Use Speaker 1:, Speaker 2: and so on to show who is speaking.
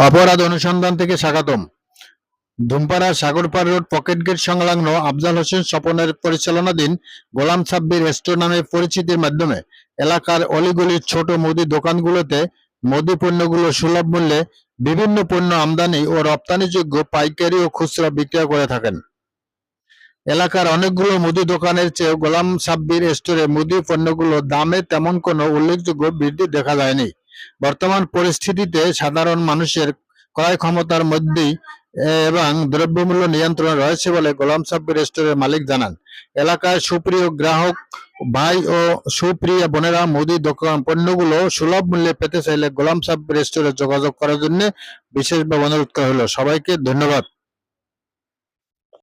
Speaker 1: অপরাধ অনুসন্ধান থেকে স্বাগতম। ধুমপাড়া সাগরপাড় রোড পকেট গেট সংলগ্ন আফজাল হোসেন স্বপনের পরিচালনাধীন গোলাম সাব্বির স্টোর নামে পরিচিতির মাধ্যমে এলাকার অলিগলির ছোট মুদি দোকানগুলোতে মুদি পণ্যগুলো সুলভ মূল্যে বিভিন্ন পণ্য আমদানি ও রপ্তানিযোগ্য পাইকারি ও খুচরা বিক্রয় করে থাকেন। এলাকার অনেকগুলো মুদি দোকানের চেয়ে গোলাম সাব্বির স্টোরে মুদি পণ্যগুলোর দামে তেমন কোনো উল্লেখযোগ্য বৃদ্ধি দেখা যায়নি। বর্তমান পরিস্থিতিতে সাধারণ মানুষের ক্রয় ক্ষমতার মধ্যেই এবং দ্রব্যমূল্য নিয়ন্ত্রণ রয়েছে বলে গোলাম সাব্বির স্টোরের মালিক জানান। এলাকায় সুপ্রিয় গ্রাহক ভাই ও সুপ্রিয়া বোনেরা মুদি দোকান পণ্যগুলো সুলভ মূল্যে পেতে চাইলে গোলাম সাব্বির স্টোরে যোগাযোগ করার জন্য বিশেষভাবে অনুরোধ করা হলো। সবাইকে ধন্যবাদ।